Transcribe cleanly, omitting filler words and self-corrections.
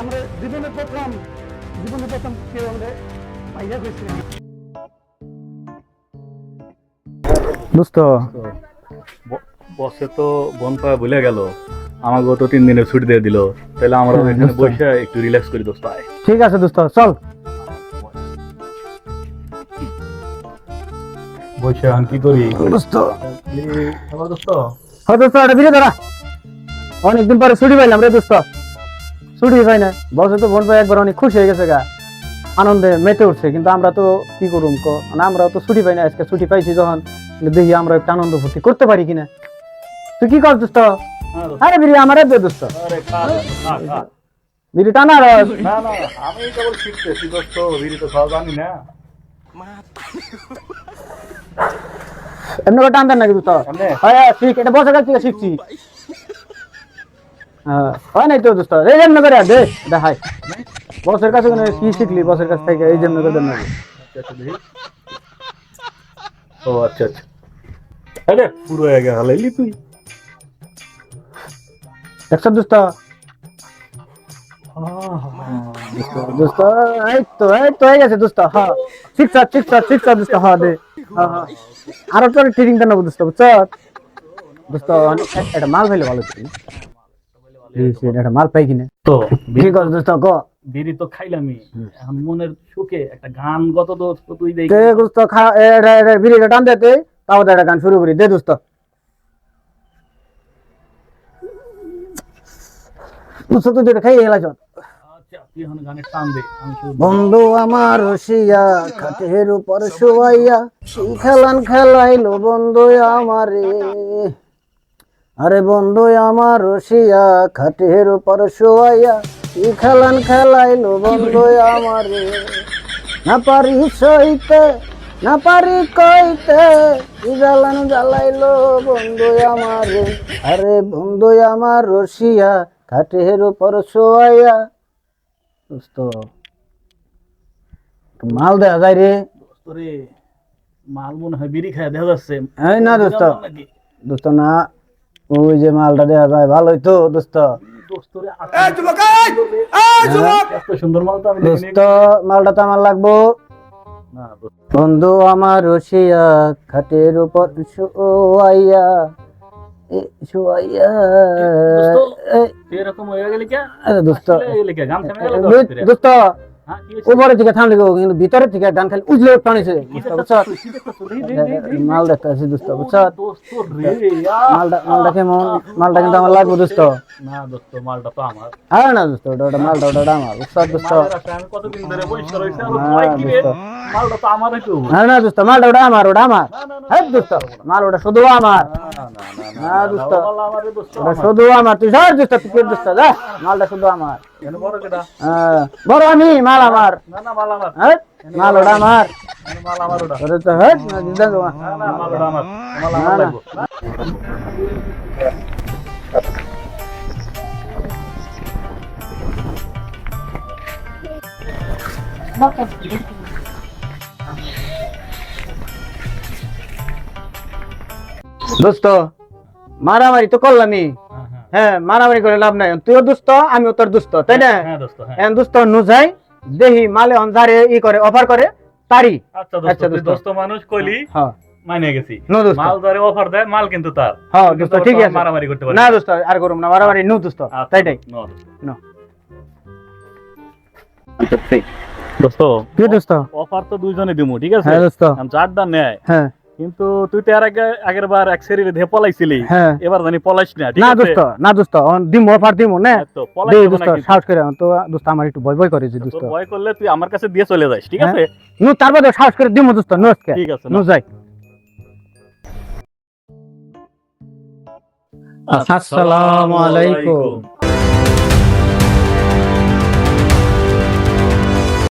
আমরা জীবনে প্রথম কেউ আমরা ভাইয়া কইছি দোস্ত বসে তো বন পাওয়া ভুলে গেল, আমাকে তো 3 দিনের ছুটি দিয়ে দিল, তাহলে আমরা এখানে বসে একটু রিল্যাক্স করি দোস্ত। আয় ঠিক আছে দোস্ত, চল বসে এখন কি করি দোস্ত। দোস্ত হ্যাঁ দোস্ত, এটা বিরে ধরা, অনেকদিন পরে ছুটি পাইলাম রে দোস্ত। ছুটি পাই না, বসে তো বোন ভাই একবার অনেক খুশি হয়ে গেছে গা, আনন্দে মেতে উঠছে। কিন্তু আমরা তো কি করুম ক, আমরাও তো ছুটি পাই না। আজকে ছুটি পাইছি যখন, দেখি আমরা একটু আনন্দ ফুর্তি করতে পারি কিনা। তুই কি কর দোস্ত? আরে বিরি আমার দে দোস্ত, বিরি টানা না না, আমি কেবল শিখতেছি দোস্ত, বিড়ি তো খাওয়া জানি না। এমনি করে টান দেন নাকি দোস্ত? হ্যাঁ ঠিক, এটা বসে কাছ থেকে শিখছি। হ্যাঁ হয় নাই তো দোস্ত, এই জন্য করে দে দেখাই। বসের কাছে কি শিখলি বসের কাছ থেকে? এই জন্য করে দেন নাকি? ও আচ্ছা আচ্ছা, আরে পুরো হয়ে গেল হালাইলি তুই। দেখছ দোস্ত? দোস্ত এই তো হয়ে গেছে দোস্ত। হ্যাঁ শিখছ দোস্ত। হ্যাঁ দে, হ্যাঁ হ্যাঁ আরো তোর ট্রেনিং দেন দোস্ত, বুঝছ দোস্ত? এটা মাল পাইলে ভালো ছিল, এটা মাল পাই কিনা তো কি কর দোস্ত ক? বিড়ি তো খাইলামই, এখন মনের সুখে একটা গান গত দোস্ত তুই দেখ। দে দোস্ত, খা এটা বিড়িটা টান দে, তাও একটা গান শুরু করি। দে দোস্ত, দোস্ত তুই যেটা খাই গেলা চল। আচ্ছা তুই এখন গানের টান দে, আমি শুধু বন্ধু আমার রসিয়া খাটের উপর শোয়াইয়া কি খেলান খেলাইলো বন্ধু আমারে। আরে বন্ধু আমার রসিয়া খাটের উপর শোয়াইয়া কি খেলান খেলাইলো বন্ধু আমারে। না পারি সইতে না পারি কইতে কি জ্বালান জ্বালাইলো বন্ধু আমারে। আরে বন্ধু আমার রসিয়া খাটের উপর শোয়াইয়া। দোস্ত মাল দেয়া যায় রে দোস্ত রে, মাল মনে হয় বিড়ি খায় দেখা যাচ্ছে। এই না দোস্ত, নাকি দোস্ত না, ওই যে মালটা দেয়া যায় ভালোই তো দোস্ত। দোস্ত রে, এত সুন্দর মাল তো আমি দেখিনি। দোস্ত মালটা তো আমার লাগবো। না দোস্ত, বন্ধু আমার রসিয়া খাটের উপর শোয়াইয়া শোয়াইয়া। তুই এরকম হয়ে গেলি কে? আরে দোস্ত, হয়ে গেলি কে? গান থেমে গেল দোস্ত রে। দোস্ত হ্যাঁ কি হইছে? উপরে থেকে থামলি গো, কিন্তু ভিতরে থেকে গান খালি উজলে টানিছে কি দোস্ত, দেখতাছ বুঝছ? তুই? কি দেখতাছ? দে দে দে মাল দেখতেছি দোস্ত, বুঝছ? দোস্ত রে, মালটা কেমন? মালটা কিন্তু আমার লাগবে দোস্ত। না দোস্ত, মালটা তো আমার। আরে না দোস্ত, ওটা মালটা আমার বুঝছ দোস্ত? মালের আশায় আমি কতদিন ধরে বসে রইছি, আর ভয় কি রে? মালটা তো আমারই তো। হ্যাঁ না দোস্ত, মালটা আমার হ্যাঁ দোস্ত, মাল ওটা শুধু আমার। না দোস্ত, মাল আমারই দোস্ত। ওটা শুধু আমার। তুই সর দোস্ত, তুই কি দোস্ত? যা, মালটা শুধু আমার। এনে বড় কেডা? হ্যাঁ বড় আমি, মাল আমার। না না, মাল আমার। হ্যাঁ মাল ওটা আমার। এনে মাল আমার ওটা। ওটা তো হ্যাঁ না দিদা গো। না না, মাল ওটা আমার। মাল না, আমার না। লাগবে। দোস্ত মারামারি তো করলামই, হ্যাঁ হ্যাঁ হ্যাঁ মারামারি করে লাভ নাই। তুইও দুস্থ আমিও তোর দুস্থ, তাই না? হ্যাঁ দোস্ত, হ্যাঁ। এখন দুস্থ নুজাই দেহি মালে অনজারে ই করে অফার করে তারি। আচ্ছা দোস্ত, আচ্ছা তুই দোস্ত। দোস্ত মানুষ কইলি, হ্যাঁ মাইনে গেছি। নো দোস্ত। মাল ধরে অফার দেয়, মাল কিন্তু তার। হ্যাঁ কিন্তু দোস্ত ঠিক তোর আছে, মারামারি করতে পারি না দোস্ত আর করুম না মারামারি। নো দোস্ত, আচ্ছা, তাই তাই নো দোস্ত। নো। দোস্ত কি দোস্ত? অফার তো দুইজনে দিমু, ঠিক আছে? হ্যাঁ দোস্ত, চারটা নেয়, হ্যাঁ কিন্তু তুই তো এর আগের বার এক সেরি ধে পলাইছিলি, হ্যাঁ। এবার জানি পলাইস না, ঠিক না আছে? দোস্ত, না দোস্ত, দিম অফার দিমু না। তো দে পলাইস দোস্ত, না কিন্তু। সাহস করে তো দোস্ত, আমার একটু ভয় ভয় করে যে তোর দোস্ত। ভয় করলে তুই আমার কাছে দিয়ে চলে যাস, ঠিক হ্যাঁ। আছে? নু তারপর সাহস করে দিমু দোস্ত, নো আজকে ঠিক আছে, নো যাই। আসসালামু আলাইকুম।